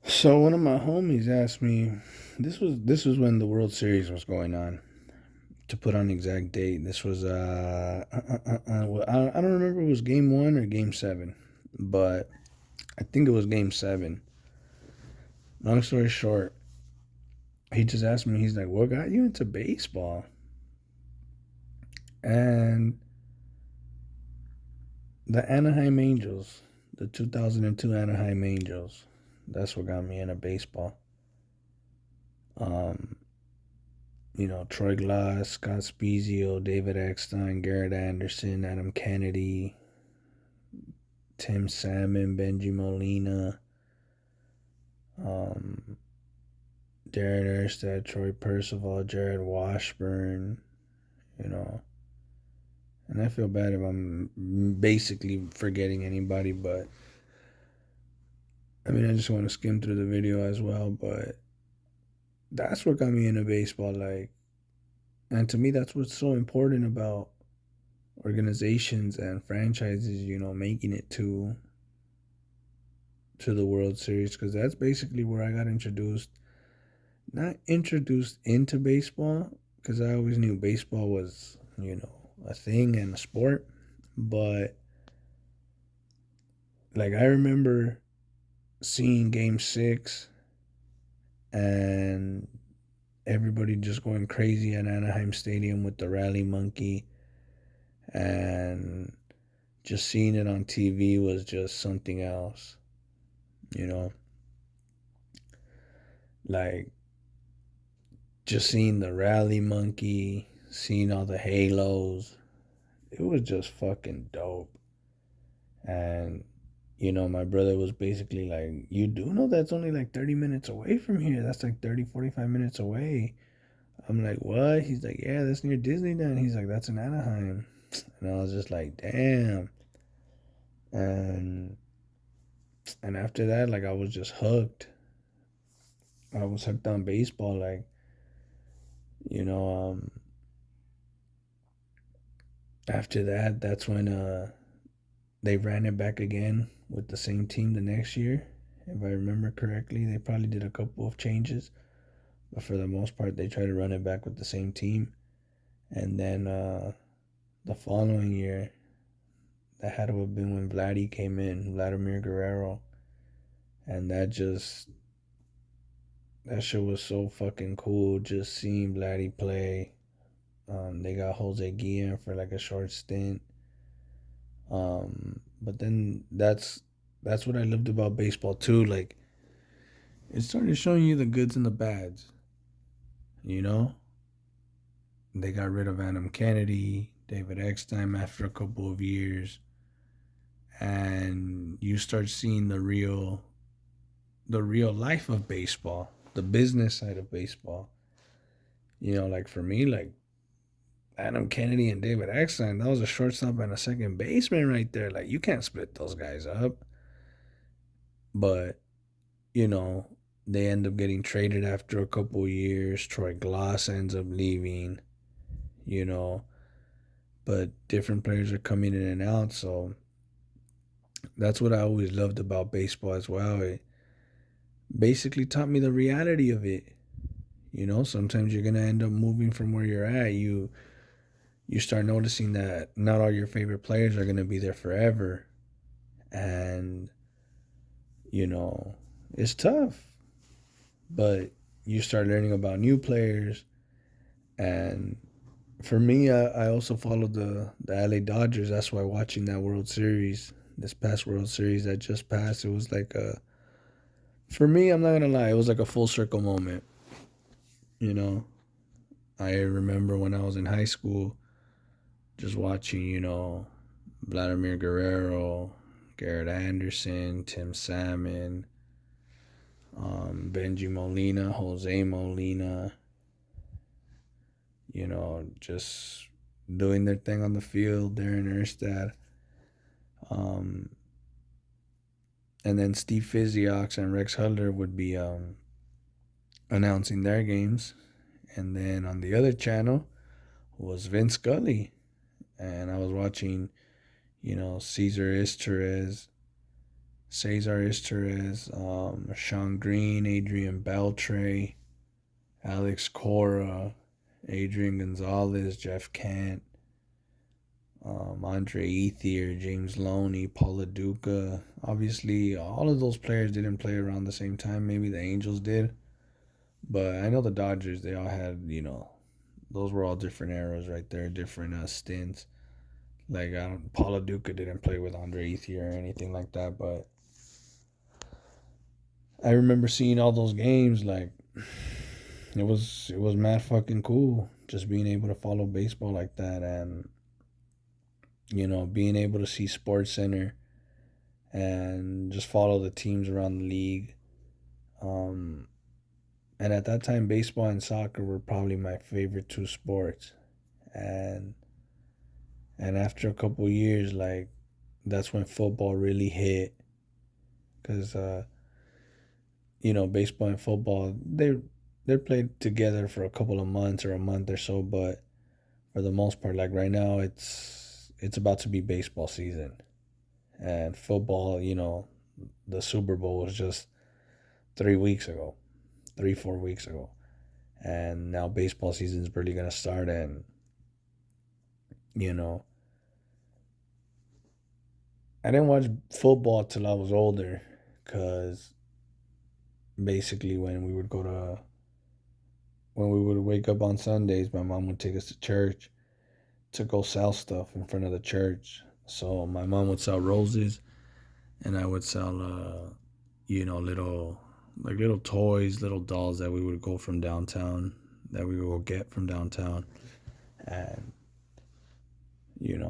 So one of my homies asked me, this was when the World Series was going on. To put on the exact date, this was well, I don't remember if it was Game One or Game Seven, but I think it was Game Seven. Long story short, he just asked me. He's like, "What got you into baseball?" And the Anaheim Angels, the 2002 Anaheim Angels, that's what got me into baseball. Um, Troy Glass, Scott Spezio, David Eckstein, Garrett Anderson, Adam Kennedy, Tim Salmon, Benji Molina, um, Darren Erstad, Troy Percival, Jared Washburn, you know. And I feel bad if I'm basically forgetting anybody, but I mean, I just want to skim through the video as well. But that's what got me into baseball. And to me, that's what's so important about organizations and franchises, making it to the World Series because that's basically where I got introduced. Not introduced into baseball because I always knew baseball was, a thing and a sport. But like I remember seeing Game 6 and everybody just going crazy at Anaheim Stadium with the rally monkey, and just seeing it on TV was just something else, you know? Like just seeing the rally monkey, seeing all the halos, it was just fucking dope. And my brother was basically like, "You do know that's only like 30 minutes away from here. That's like 30, 45 minutes away." I'm like, "What?" He's like, "Yeah, that's near Disneyland." He's like, "That's in Anaheim." And I was just like, "Damn." And and after that, like I was just hooked. I was hooked on baseball. Like, you know, um, after that, that's when they ran it back again with the same team the next year. If I remember correctly, they probably did a couple of changes, but for the most part, they tried to run it back with the same team. And then the following year, that had to have been when Vladdy came in, Vladimir Guerrero, and that shit was so fucking cool. Just seeing Vladdy play. They got Jose Guillen for like a short stint. But then that's what I loved about baseball too. Like it started showing you the goods and the bads. You know, they got rid of Adam Kennedy, David Eckstein after a couple of years, and you start seeing the real life of baseball, the business side of baseball. Like for me, like Adam Kennedy and David Eckstein, that was a shortstop and a second baseman right there. Like you can't split those guys up. But you know, they end up getting traded after a couple years. Troy Glass ends up leaving, you know, but different players are coming in and out. So that's what I always loved about baseball as well. It basically taught me the reality of it. Sometimes you're gonna end up moving from where you're at. You start noticing that not all your favorite players are gonna be there forever, and you know it's tough. But you start learning about new players, and for me, I also followed the LA Dodgers. That's why watching that World Series, this past World Series that just passed, it was like for me, I'm not gonna lie, it was like a full circle moment. You know, I remember when I was in high school, just watching, Vladimir Guerrero, Garrett Anderson, Tim Salmon, Benji Molina, Jose Molina, just doing their thing on the field, Darren Erstad. Um, and then Steve Physiox and Rex Huller would be announcing their games. And then on the other channel was Vince Scully. And I was watching, Cesar Isturez, Cesar Izturis, Sean Green, Adrian Beltre, Alex Cora, Adrian Gonzalez, Jeff Kent, Andre Ethier, James Loney, Paula Duca. Obviously, all of those players didn't play around the same time. Maybe the Angels did. But I know the Dodgers, they all had, those were all different eras right there, different stints. Like, Paula Duca didn't play with Andre Ethier or anything like that. But I remember seeing all those games. Like, it was mad fucking cool just being able to follow baseball like that, and being able to see Sports Center and just follow the teams around the league. Um, and at that time, baseball and soccer were probably my favorite two sports. And after a couple years, like, that's when football really hit, because baseball and football, they're played together for a couple of months or a month or so, but for the most part, like right now, it's about to be baseball season. And football, the Super Bowl was just 3 weeks ago, 4 weeks ago. And now baseball season is really going to start. And, you know, I didn't watch football till I was older, because basically when we would wake up on Sundays, my mom would take us to church to go sell stuff in front of the church. So my mom would sell roses, and I would sell, little toys, little dolls that we would go from downtown, that we would go get from downtown. And,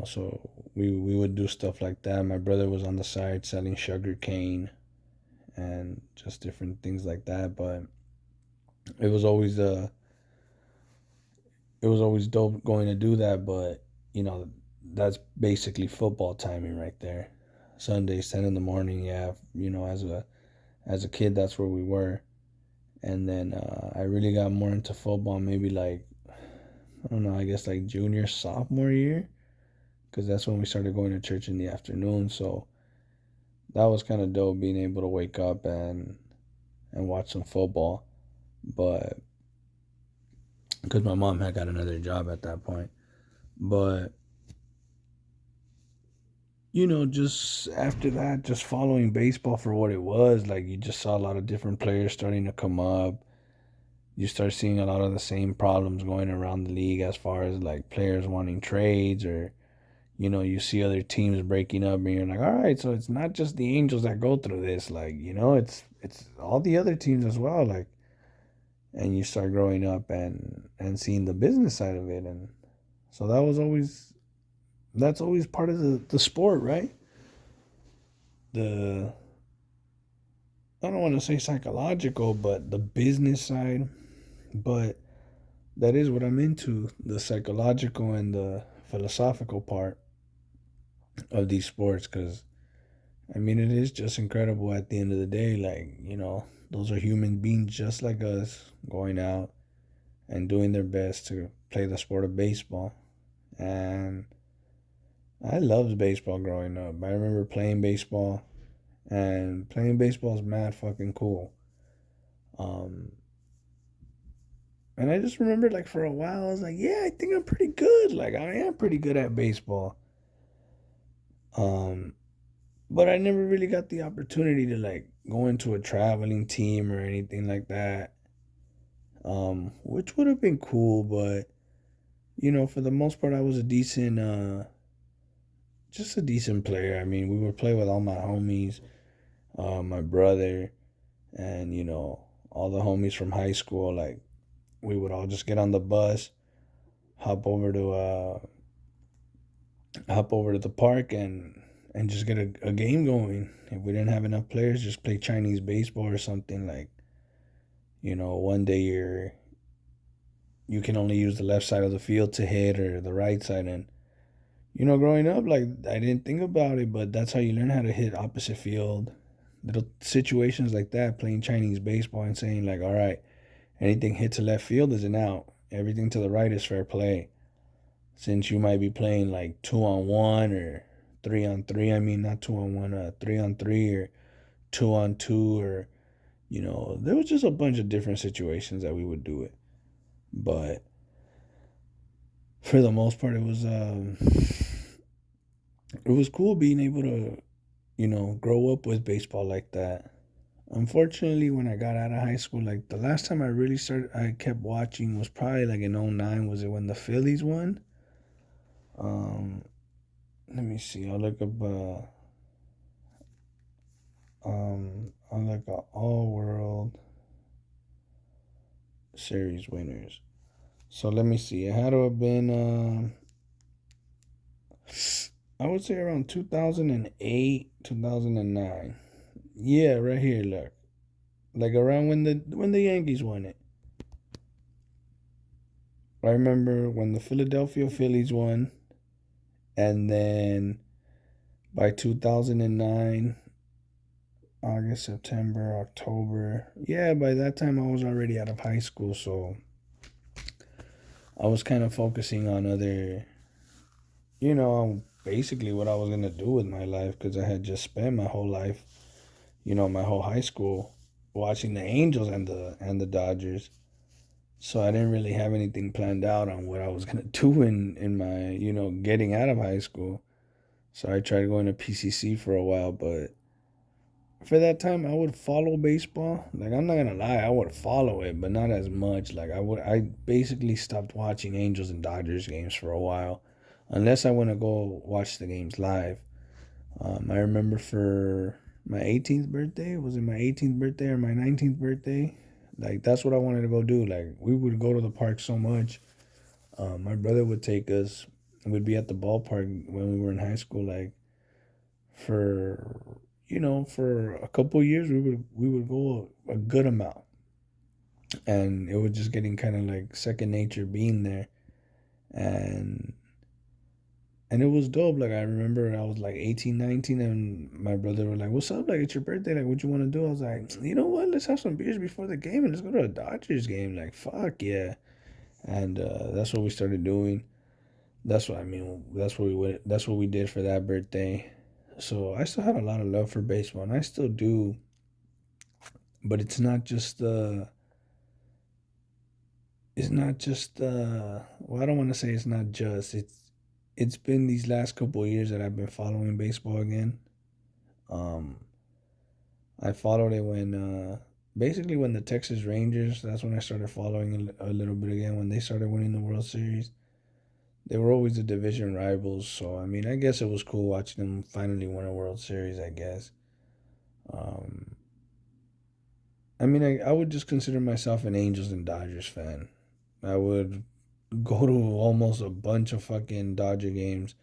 so we would do stuff like that. My brother was on the side selling sugar cane and just different things like that. But it was always it was always dope going to do that. But that's basically football timing right there. Sundays, 10 in the morning. Yeah, as a kid, that's where we were. And then I really got more into football maybe like, I don't know, I guess like junior, sophomore year, because that's when we started going to church in the afternoon. So that was kind of dope, being able to wake up and watch some football. But because my mom had got another job at that point. But just after that, just following baseball for what it was, like, you just saw a lot of different players starting to come up. You start seeing a lot of the same problems going around the league, as far as like players wanting trades, or you see other teams breaking up, and you're like, all right, so it's not just the Angels that go through this, like, it's all the other teams as well, like. And you start growing up and seeing the business side of it. And so that's always part of the sport, right? The I don't want to say psychological, but the business side. But that is what I'm into, the psychological and the philosophical part of these sports. Because I mean, it is just incredible at the end of the day. Like, those are human beings just like us, going out and doing their best to play the sport of baseball. And I loved baseball growing up. I remember playing baseball, and playing baseball is mad fucking cool. Um, and I just remember, like, for a while, I was like, yeah, I think I'm pretty good. Like, I am pretty good at baseball. Um, but I never really got the opportunity to, like, go into a traveling team or anything like that. Which would have been cool, but for the most part, I was just a decent player. I mean, we would play with all my homies, my brother, and all the homies from high school. Like, we would all just get on the bus, hop over to uh hop over to the park, and just get a game going. If we didn't have enough players, just play Chinese baseball or something. Like, one day you can only use the left side of the field to hit, or the right side. And growing up, like, I didn't think about it, but that's how you learn how to hit opposite field. Little situations like that, playing Chinese baseball and saying, like, all right, anything hit to left field is an out. Everything to the right is fair play. Since you might be playing like 2-on-1 or 3-on-3, I mean, not 2-on-1, 3-on-3, or 2-on-2, or there was just a bunch of different situations that we would do it. But for the most part, it was cool being able to grow up with baseball like that. Unfortunately, when I got out of high school, like the last time I kept watching was probably like in '09. Was it when the Phillies won? Um, Let me see. I'll look at all world series winners. So let me see. It had to have been I would say around 2008, 2009. Yeah, right here, look. Like around when the Yankees won it. I remember when the Philadelphia Phillies won, and then by 2009, August, September, October. Yeah, by that time I was already out of high school, so I was kind of focusing on other, basically what I was going to do with my life, because I had just spent my whole life, my whole high school watching the Angels and the Dodgers. So I didn't really have anything planned out on what I was going to do in my, getting out of high school. So I tried going to PCC for a while, but for that time I would follow baseball. Like, I'm not gonna lie, I would follow it, but not as much. Like, I basically stopped watching Angels and Dodgers games for a while, unless I want to go watch the games live. I remember for my 18th birthday, was it my 18th birthday or my 19th birthday? Like, that's what I wanted to go do. Like, we would go to the park so much. My brother would take us. We'd be at the ballpark when we were in high school. Like, for for a couple years, we would go a good amount, and it was just getting kind of like second nature being there, and it was dope. Like, I remember I was like 18, 19, and my brother was like, "What's up? Like, it's your birthday. Like, what you want to do?" I was like, "You know what? Let's have some beers before the game and let's go to a Dodgers game." Like, fuck yeah. And that's what we started doing. That's what I mean. That's what we did for that birthday. So I still had a lot of love for baseball, and I still do. But it's not just well, I don't want to say it's not just, it's been these last couple of years that I've been following baseball again. Um, I followed it when basically when the Texas Rangers. That's when I started following a little bit again, when they started winning the World Series. They were always the division rivals, so I mean, I guess it was cool watching them finally win a World Series, I guess. Um, I mean, I would just consider myself an Angels and Dodgers fan. I would go to almost a bunch of fucking Dodger games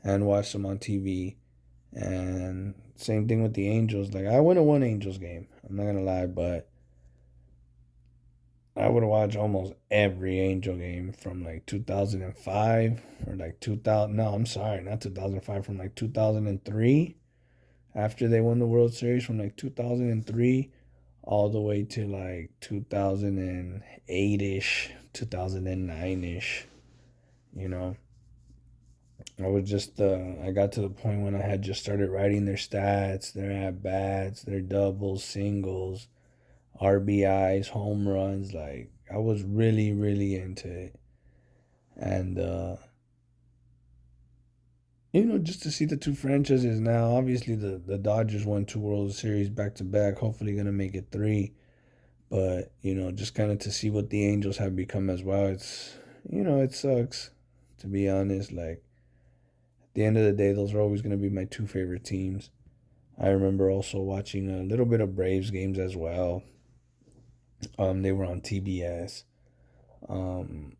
and watch them on TV. And same thing with the Angels. Like, I went to one Angels game. I'm not gonna lie, but I would watch almost every Angel game from like 2005 or like 2000. No, I'm sorry, not 2005. From like 2003, after they won the World Series, from like 2003 all the way to like 2008 ish, 2009 ish. You know, I got to the point when I had just started writing their stats, their at bats, their doubles, singles, RBIs, home runs. Like, I was really, really into it. And, just to see the two franchises now, obviously the Dodgers won two World Series back to back, hopefully going to make it three. But, just kind of to see what the Angels have become as well, it sucks, to be honest. Like, at the end of the day, those are always going to be my two favorite teams. I remember also watching a little bit of Braves games as well. They were on TBS. Um,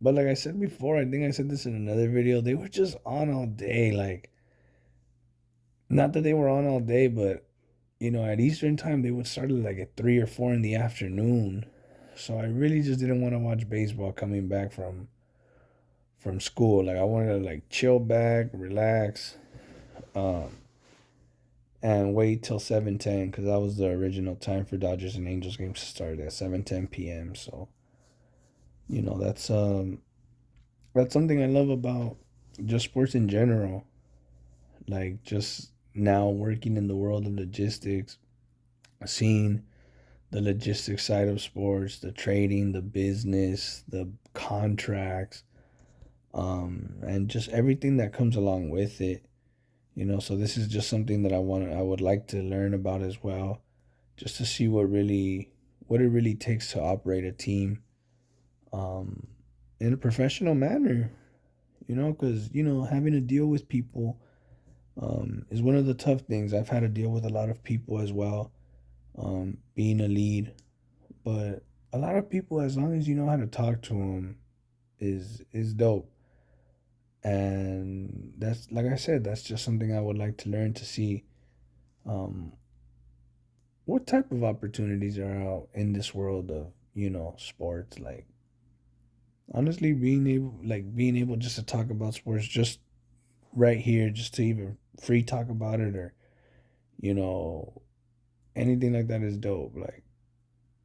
but like I said before, I think I said this in another video, they were just on all day. Like, not that they were on all day, but at Eastern time they would start like at 3 or 4 in the afternoon. So I really just didn't want to watch baseball coming back from school. Like, I wanted to like chill back, relax, um, and wait till 7:10, because that was the original time for Dodgers and Angels games to start at 7:10 p.m. So that's something I love about just sports in general. Like, just now working in the world of logistics, seeing the logistics side of sports, the trading, the business, the contracts, and just everything that comes along with it. So this is just something that I would like to learn about as well, just to see what it really takes to operate a team, um, in a professional manner. Because having to deal with people, is one of the tough things. I've had to deal with a lot of people as well, being a lead, but a lot of people, as long as you know how to talk to them, is dope. And that's, like I said, that's just something I would like to learn, to see, um, what type of opportunities are out in this world of sports. Like, honestly, being able just to talk about sports just right here, just to even free talk about it, or you know anything like that is dope. Like,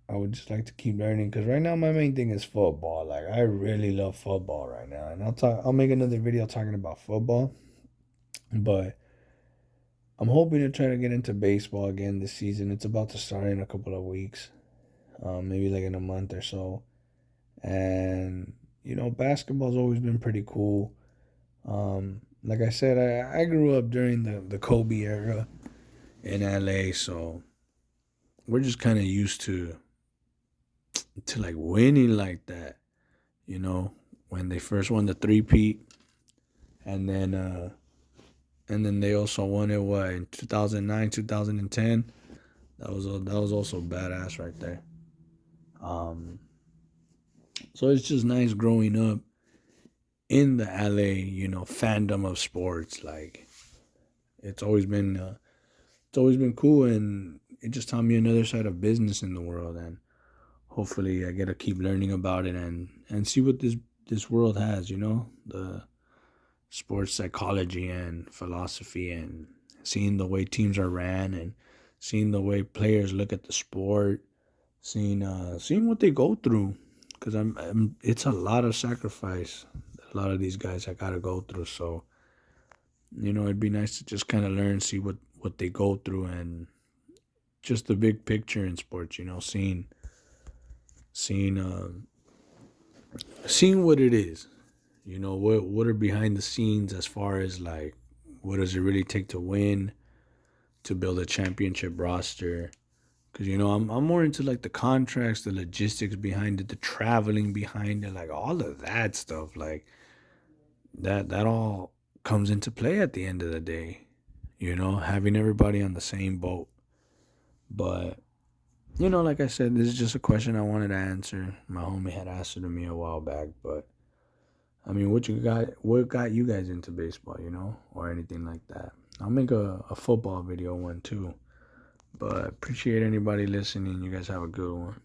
I would just like to keep learning, because right now my main thing is football. Like, I really love football right now, and I'll make another video talking about football. But I'm hoping to try to get into baseball again this season. It's about to start in a couple of weeks, maybe like in a month or so. And basketball's always been pretty cool. Like I said, I grew up during the Kobe era in LA, so we're just kind of used to like winning like that. You know, when they first won the three-peat, and then they also won it, what, in 2009, 2010. That was also badass right there. Um, so it's just nice growing up in the LA, fandom of sports. Like, it's always been cool, and it just taught me another side of business in the world. And hopefully I get to keep learning about it, and see what this world has. The sports psychology and philosophy, and seeing the way teams are ran, and seeing the way players look at the sport, seeing what they go through, because it's a lot of sacrifice a lot of these guys I gotta go through. So it'd be nice to just kind of learn, see what they go through, and just the big picture in sports. Seeing seeing what it is. What are behind the scenes, as far as like, what does it really take to win, to build a championship roster. Because I'm more into like the contracts, the logistics behind it, the traveling behind it, like all of that stuff. Like, that all comes into play at the end of the day. Having everybody on the same boat. But like I said, this is just a question I wanted to answer. My homie had asked it to me a while back. But I mean, what got you guys into baseball, or anything like that? I'll make a football video one too. But appreciate anybody listening. You guys have a good one.